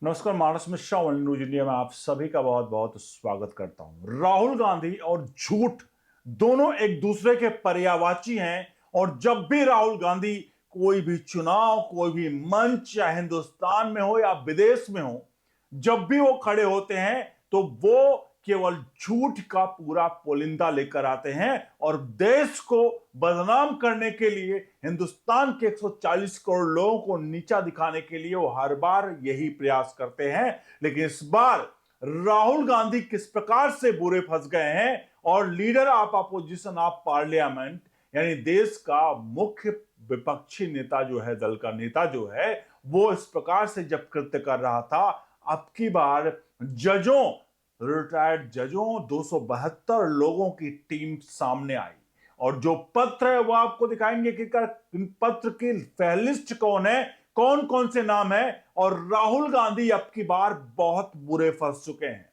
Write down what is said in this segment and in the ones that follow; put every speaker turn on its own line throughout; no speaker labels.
नमस्कार, मानस Mishra one news India में आप सभी का बहुत बहुत स्वागत करता हूं। राहुल गांधी और झूठ दोनों एक दूसरे के पर्यायवाची हैं और जब भी राहुल गांधी कोई भी चुनाव, कोई भी मंच, या हिंदुस्तान में हो या विदेश में हो, जब भी वो खड़े होते हैं तो वो केवल झूठ का पूरा पुलिंदा लेकर आते हैं और देश को बदनाम करने के लिए, हिंदुस्तान के 140 करोड़ लोगों को नीचा दिखाने के लिए वो हर बार यही प्रयास करते हैं। लेकिन इस बार राहुल गांधी किस प्रकार से बुरे फंस गए हैं और leader of opposition of parliament, यानी देश का मुख्य विपक्षी नेता जो है, दल का नेता जो है, वो इस प्रकार से जब कृत्य कर रहा था, अब की बार जजों, रिटायर्ड जजों 272 लोगों की टीम सामने आई और जो पत्र है वो आपको दिखाएंगे कि पत्र की फहरिस्त कौन है, कौन कौन से नाम है। और राहुल गांधी अब की बार बहुत बुरे फंस चुके हैं,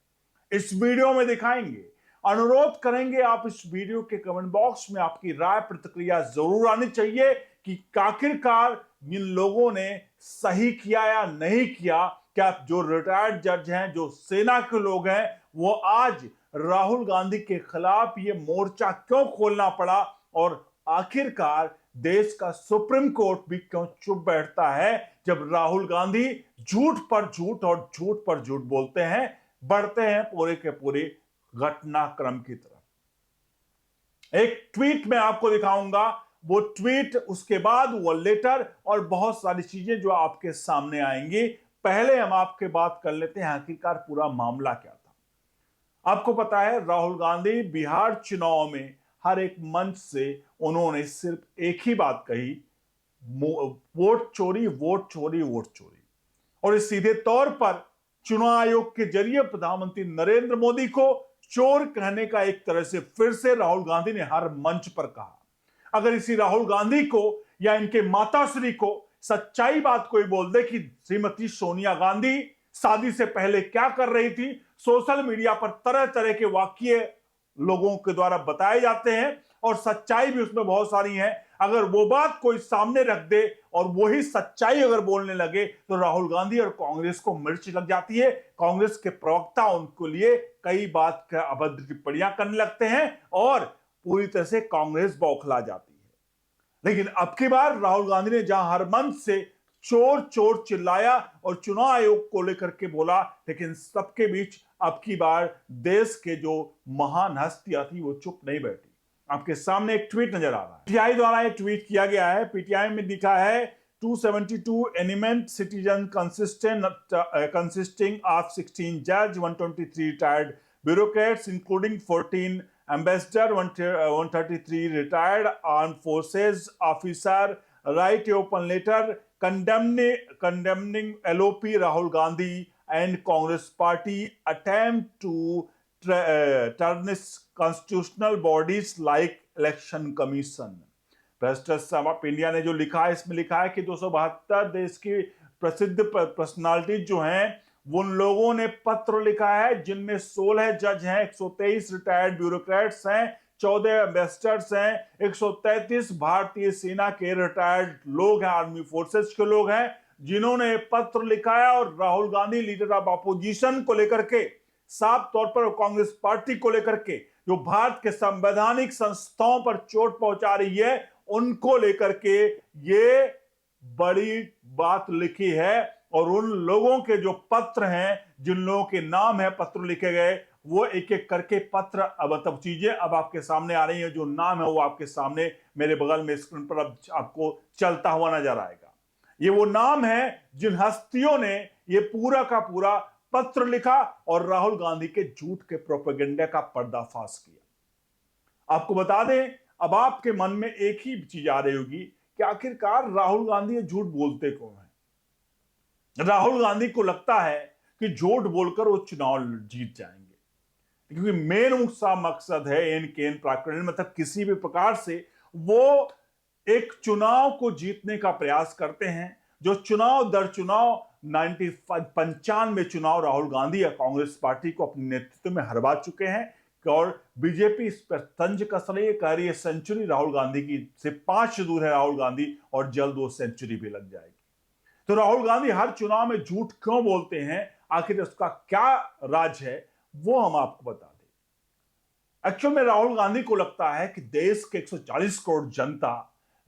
इस वीडियो में दिखाएंगे। अनुरोध करेंगे आप इस वीडियो के कमेंट बॉक्स में आपकी राय प्रतिक्रिया जरूर आनी चाहिए कि आखिरकार इन लोगों ने सही किया या नहीं किया। क्या जो रिटायर्ड जज हैं, जो सेना के लोग हैं, वो आज राहुल गांधी के खिलाफ ये मोर्चा क्यों खोलना पड़ा और आखिरकार देश का सुप्रीम कोर्ट भी क्यों चुप बैठता है जब राहुल गांधी झूठ पर झूठ और झूठ पर झूठ बोलते हैं, बढ़ते हैं पूरे के पूरे घटनाक्रम की तरफ। एक ट्वीट में आपको दिखाऊंगा, वो ट्वीट, उसके बाद वो लेटर और बहुत सारी चीजें जो आपके सामने आएंगी। पहले हम आपके बात कर लेते हैं आखिरकार पूरा मामला क्या था। आपको पता है राहुल गांधी बिहार चुनाव में हर एक मंच से उन्होंने सिर्फ एक ही बात कही, वोट चोरी, वोट चोरी, वोट चोरी। और इस सीधे तौर पर चुनाव आयोग के जरिए प्रधानमंत्री नरेंद्र मोदी को चोर कहने का एक तरह से फिर से राहुल गांधी ने हर मंच पर कहा। अगर इसी राहुल गांधी को या इनके माताश्री को सच्चाई बात कोई बोल दे कि श्रीमती सोनिया गांधी शादी से पहले क्या कर रही थी, सोशल मीडिया पर तरह तरह के वाक्य लोगों के द्वारा बताए जाते हैं और सच्चाई भी उसमें बहुत सारी है। अगर वो बात कोई सामने रख दे और वही सच्चाई अगर बोलने लगे तो राहुल गांधी और कांग्रेस को मिर्च लग जाती है। कांग्रेस के प्रवक्ता उनको लिए कई बात का अभद्र टिप्पणियां करने लगते हैं और पूरी तरह से कांग्रेस बौखला जाती है। लेकिन अब की बार राहुल गांधी ने जहां हर मंच से चोर चोर चिल्लाया और चुनाव आयोग को लेकर के बोला, लेकिन सबके बीच अब की बार देश के जो महान हस्तियां थी वो चुप नहीं बैठी। आपके सामने एक ट्वीट नजर आ रहा है, पीटीआई द्वारा एक ट्वीट किया गया है। पीटीआई में लिखा है 272 eminent citizen consisting of 16 judge, 123 retired bureaucrats including 14 ambassador, 133 retired armed forces officer write a open letter condemning LOP Rahul Gandhi and Congress party attempt to tarnish constitutional bodies like election commission। Prestige of India ने जो लिखा है, इसमें लिखा है कि 272 देश की प्रसिद्ध पर्सनालिटी जो हैं, वो उन लोगों ने पत्र लिखा है जिनमें 16 जज हैं, 123 रिटायर्ड ब्यूरोक्रेट्स हैं, 14 एम्बेसडर्स हैं, 133 भारतीय सेना के रिटायर्ड लोग हैं, आर्मी फोर्सेस के लोग हैं, जिन्होंने पत्र लिखा है और Rahul Gandhi leader of opposition को लेकर के, साफ तौर पर कांग्रेस पार्टी को लेकर के, जो भारत के संवैधानिक संस्थाओं पर चोट पहुंचा रही है, उनको लेकर के ये बड़ी बात लिखी है। और उन लोगों के जो पत्र हैं, जिन लोगों के नाम है पत्र लिखे गए, वो एक एक करके पत्र, मतलब चीजें अब आपके सामने आ रही हैं। जो नाम है वो आपके सामने मेरे बगल में स्क्रीन पर अब आपको चलता हुआ नजर आएगा। ये वो नाम है जिन हस्तियों ने ये पूरा का पूरा पत्र लिखा और राहुल गांधी के झूठ के प्रोपेगेंडा का पर्दाफाश किया। आपको बता दें, अब आपके मन में एक ही चीज आ रही होगी कि आखिरकार राहुल गांधी ये झूठ बोलते कौन है। राहुल गांधी को लगता है कि झूठ बोलकर वो चुनाव जीत जाएंगे, क्योंकि मेन उसका मकसद है एन केन प्रकरण, मतलब किसी भी प्रकार से वो एक चुनाव को जीतने का प्रयास करते हैं। जो चुनाव दर चुनाव 95 चुनाव राहुल गांधी या कांग्रेस पार्टी को अपने नेतृत्व में हरवा चुके हैं और बीजेपी इस पर तंज कस रही है, कह रही है सेंचुरी राहुल गांधी की से 5 दूर है राहुल गांधी और जल्द वो सेंचुरी भी लग जाएगी। तो राहुल गांधी हर चुनाव में झूठ क्यों बोलते हैं, आखिर उसका क्या राज है, वो हम आपको बता दें। एक्चुअल में राहुल गांधी को लगता है कि देश के 140 करोड़ जनता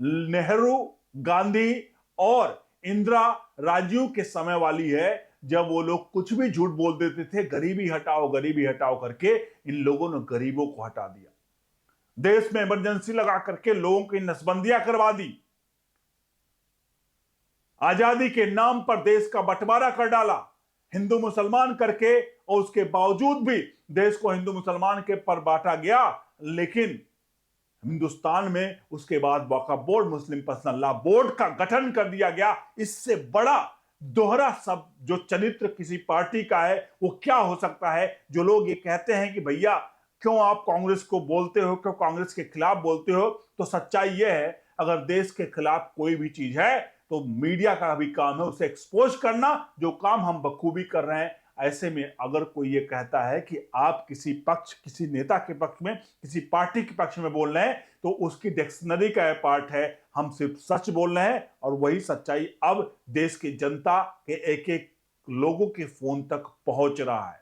नेहरू, गांधी और इंदिरा, राजीव के समय वाली है, जब वो लोग कुछ भी झूठ बोल देते थे, गरीबी हटाओ करके इन लोगों ने गरीबों को हटा दिया, देश में इमरजेंसी लगा करके लोगों की नसबंदियां करवा दी, आजादी के नाम पर देश का बंटवारा कर डाला, हिंदू मुसलमान करके, और उसके बावजूद भी देश को हिंदू मुसलमान के पर बांटा गया। लेकिन हिंदुस्तान में उसके बाद वक्फ बोर्ड, मुस्लिम पर्सनल लॉ बोर्ड का गठन कर दिया गया। इससे बड़ा दोहरा सब जो चरित्र किसी पार्टी का है वो क्या हो सकता है। जो लोग ये कहते हैं कि भैया क्यों आप कांग्रेस को बोलते हो, क्यों कांग्रेस के खिलाफ बोलते हो, तो सच्चाई यह है, अगर देश के खिलाफ कोई भी चीज है तो मीडिया का भी काम है उसे एक्सपोज करना, जो काम हम बखूबी कर रहे हैं। ऐसे में अगर कोई ये कहता है कि आप किसी पक्ष, किसी नेता के पक्ष में, किसी पार्टी के पक्ष में बोल रहे हैं, तो उसकी डिक्शनरी का पार्ट है, हम सिर्फ सच बोल रहे हैं, और वही सच्चाई अब देश की जनता के एक एक लोगों के फोन तक पहुंच रहा है।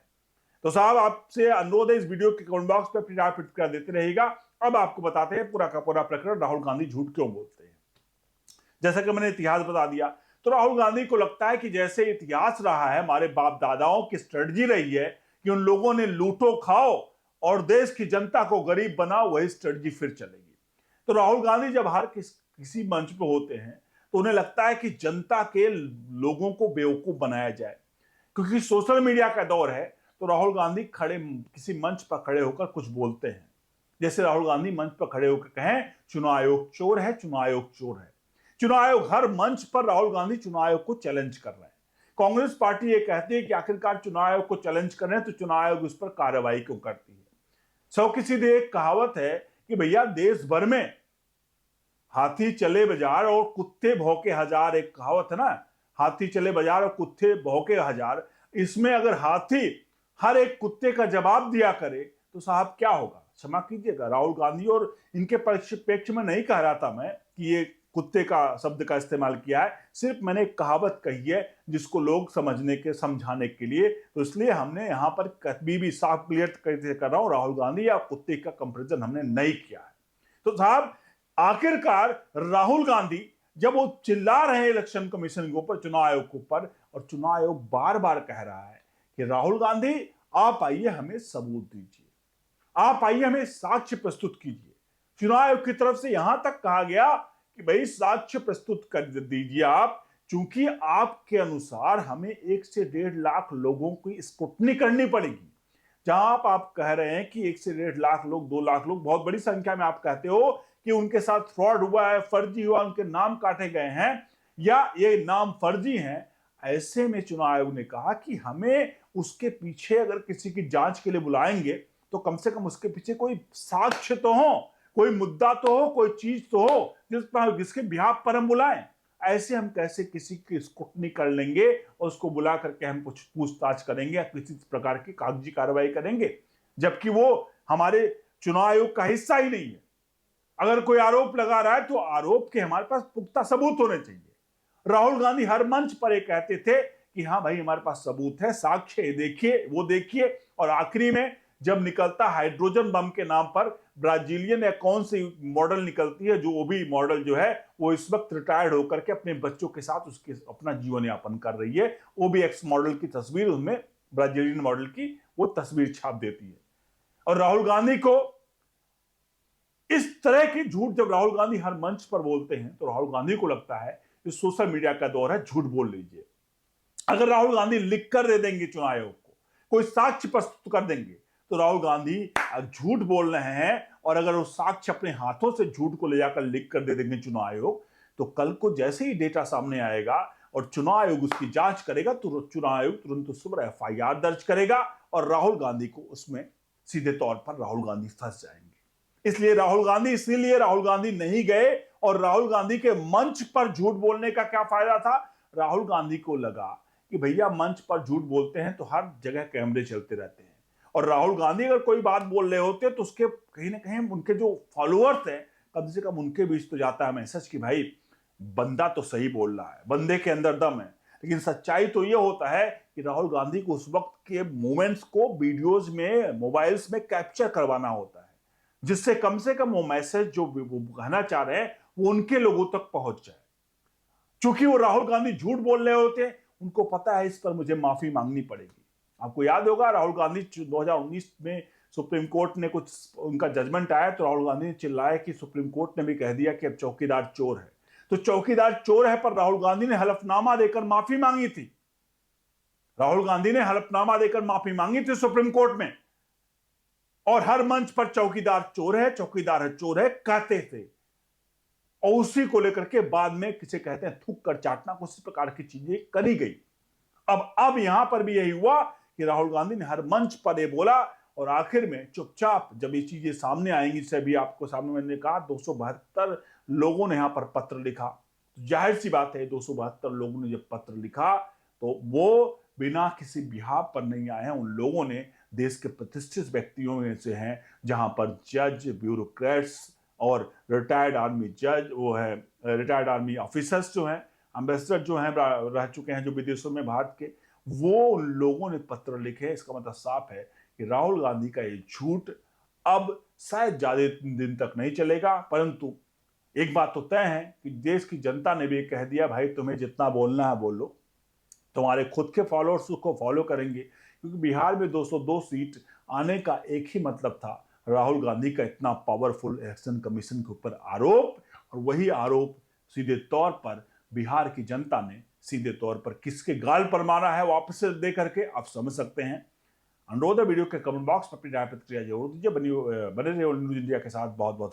तो साहब आपसे अनुरोध है, इस वीडियो के कमेंट बॉक्स पर प्रतिक्रिया देते रहेगा। अब आपको बताते हैं पूरा का पूरा प्रकरण, राहुल गांधी झूठ क्यों बोलते हैं। जैसा कि मैंने इतिहास बता दिया, तो राहुल गांधी को लगता है कि जैसे इतिहास रहा है, हमारे बाप दादाओं की स्ट्रेटजी रही है कि उन लोगों ने लूटो खाओ और देश की जनता को गरीब बनाओ, वही स्ट्रेटजी फिर चलेगी। तो राहुल गांधी जब हर किसी मंच पे होते हैं तो उन्हें लगता है कि जनता के लोगों को बेवकूफ बनाया जाए, क्योंकि सोशल मीडिया का दौर है। तो राहुल गांधी किसी मंच पर खड़े होकर कुछ बोलते हैं, जैसे राहुल गांधी मंच पर खड़े होकर कहें चुनाव आयोग चोर है, चुनाव आयोग चोर है। चुनाव आयोग, हर मंच पर राहुल गांधी चुनाव आयोग को चैलेंज कर रहे हैं। कांग्रेस पार्टी ये कहती है कि आखिरकार चुनाव आयोग को चैलेंज कर रहे हैं तो चुनाव आयोग उस पर कार्रवाई क्यों करती है। सौ की सीधी एक कहावत है कि भैया देश भर में हाथी चले बाजार और कुत्ते भौंके हजार, एक कहावत है ना, हाथी चले बाजार और कुत्ते भौंके हजार। इसमें अगर हाथी हर एक कुत्ते का जवाब दिया करे तो साहब क्या होगा। क्षमा कीजिएगा, राहुल गांधी और इनके परिप्रेक्ष्य में नहीं कह रहा था मैं कि ये कुत्ते का शब्द का इस्तेमाल किया है, सिर्फ मैंने एक कहावत कही है जिसको लोग समझने के, समझाने के लिए। तो इसलिए हमने यहां पर कभी भी साफ क्लियर कर रहा हूं, राहुल गांधी या कुत्ते का कंपेरिजन हमने नहीं किया है। तो साहब आखिरकार राहुल गांधी जब वो चिल्ला रहे हैं इलेक्शन कमीशन के ऊपर, चुनाव आयोग के ऊपर, और चुनाव आयोग बार बार कह रहा है कि राहुल गांधी आप आइए, हमें सबूत दीजिए, आप आइए, हमें साक्ष्य प्रस्तुत कीजिए। चुनाव आयोग की तरफ से यहां तक कहा गया कि भाई साक्ष्य प्रस्तुत कर दीजिए आप, क्योंकि आपके अनुसार हमें 1 से 1.5 लाख लोगों की स्क्रूटनी करनी पड़ेगी। जहां आप कह रहे हैं कि 1 से 1.5 लाख लोग, 2 लाख लोग, बहुत बड़ी संख्या में आप कहते हो कि उनके साथ फ्रॉड हुआ है, फर्जी हुआ, उनके नाम काटे गए हैं या ये नाम फर्जी हैं। ऐसे में चुनाव आयोग ने कहा कि हमें उसके पीछे अगर किसी की जांच के लिए बुलाएंगे तो कम से कम उसके पीछे कोई साक्ष्य तो हो, कोई मुद्दा तो हो, कोई चीज तो हो जिसके बिहाफ पर हम बुलाएं। ऐसे हम कैसे किसी की स्क्रूटनी कर लेंगे और उसको बुला करके हम कुछ पूछताछ करेंगे या किसी प्रकार की कागजी कार्रवाई करेंगे, जबकि वो हमारे चुनाव आयोग का हिस्सा ही नहीं है। अगर कोई आरोप लगा रहा है तो आरोप के हमारे पास पुख्ता सबूत होने चाहिए। राहुल गांधी हर मंच पर ये कहते थे कि हाँ भाई हमारे पास सबूत है, साक्ष्य देखिए, वो देखिए। और आखिरी में जब निकलता हाइड्रोजन बम के नाम पर ब्राजीलियन या कौन सी मॉडल निकलती है, जो वो भी मॉडल जो है वो इस वक्त रिटायर्ड होकर के अपने बच्चों के साथ उसके अपना जीवन यापन कर रही है, वो भी एक्स मॉडल की तस्वीर, उसमें ब्राजीलियन मॉडल की वो तस्वीर छाप देती है। और राहुल गांधी को इस तरह की झूठ जब राहुल गांधी हर मंच पर बोलते हैं तो राहुल गांधी को लगता है कि सोशल मीडिया का दौर है, झूठ बोल लीजिए। अगर राहुल गांधी लिख कर दे देंगे चुनाव आयोग को, कोई साक्ष्य प्रस्तुत कर देंगे, तो राहुल गांधी झूठ बोल रहे हैं, और अगर वो साक्ष्य अपने हाथों से झूठ को ले जाकर लिख कर दे देंगे चुनाव आयोग, तो कल को जैसे ही डेटा सामने आएगा और चुनाव आयोग उसकी जांच करेगा तो चुनाव आयोग तुरंत उस पर एफआईआर दर्ज करेगा और राहुल गांधी को उसमें सीधे तौर पर राहुल गांधी फंस जाएंगे। इसलिए राहुल गांधी नहीं गए। और राहुल गांधी के मंच पर झूठ बोलने का क्या फायदा था। राहुल गांधी को लगा कि भैया मंच पर झूठ बोलते हैं तो हर जगह कैमरे चलते रहते हैं, और राहुल गांधी अगर कोई बात बोल रहे होते तो उसके कहीं ना कहीं उनके जो फॉलोअर्स हैं, कम से कम उनके बीच तो जाता है मैसेज कि भाई बंदा तो सही बोल रहा है, बंदे के अंदर दम है, लेकिन सच्चाई तो ये होता है कि राहुल गांधी को उस वक्त के मोमेंट्स को वीडियोज में, मोबाइल्स में कैप्चर करवाना होता है, जिससे कम से कम वो मैसेज जो वो कहना चाह रहे हैं वो उनके लोगों तक पहुंच जाए। चूंकि वो राहुल गांधी झूठ बोल रहे होते, उनको पता है इस पर मुझे माफी मांगनी पड़ेगी। आपको याद होगा राहुल गांधी 2019 में सुप्रीम कोर्ट ने कुछ उनका जजमेंट आया तो राहुल गांधी ने चिल्लाया कि सुप्रीम कोर्ट ने भी कह दिया कि अब चौकीदार चोर है। तो चौकीदार चोर है पर राहुल गांधी ने हलफनामा देकर माफी मांगी थी। राहुल गांधी ने हलफनामा देकर माफी मांगी थी सुप्रीम कोर्ट में, और हर मंच पर चौकीदार चोर है, चौकीदार है, चोर है कहते थे। और उसी को लेकर के बाद में किसे कहते हैं थूक कर चाटना, कुछ प्रकार की चीजें करी गई। अब यहां पर भी यही हुआ कि राहुल गांधी ने हर मंच पर ये बोला, और आखिर में चुपचाप जब ये चीजें सामने आएंगी, जैसे अभी आपको सामने मैंने कहा 272 लोगों ने यहां पर पत्र लिखा। तो जाहिर सी बात है 272 लोगों ने जब पत्र लिखा तो वो बिना किसी बिहार पर नहीं आए हैं। उन लोगों ने देश के प्रतिष्ठित व्यक्तियों में से हैं, जहां पर जज, ब्यूरोक्रेट्स और रिटायर्ड आर्मी जज, वो है रिटायर्ड आर्मी ऑफिसर्स जो हैं, एम्बेसडर जो हैं रह चुके हैं जो विदेशों में भारत के, वो उन लोगों ने पत्र लिखे। इसका मतलब साफ है कि राहुल गांधी का ये झूठ अब शायद ज्यादा दिन तक नहीं चलेगा, परंतु एक बात तो तय है कि देश की जनता ने भी कह दिया भाई तुम्हें जितना बोलना है बोल लो, तुम्हारे खुद के फॉलोअर्स उसको फॉलो करेंगे। क्योंकि बिहार में 202 सीट आने का एक ही मतलब था, राहुल गांधी का इतना पावरफुल इलेक्शन कमीशन के ऊपर आरोप, और वही आरोप सीधे तौर पर बिहार की जनता ने सीधे तौर पर किसके गाल पर मारा है वापस से दे करके आप समझ सकते हैं। अनुरोध है वीडियो के कमेंट बॉक्स में अपनी राय प्रतिक्रिया जरूर दीजिए। बने रहिए न्यूज इंडिया के साथ। बहुत बहुत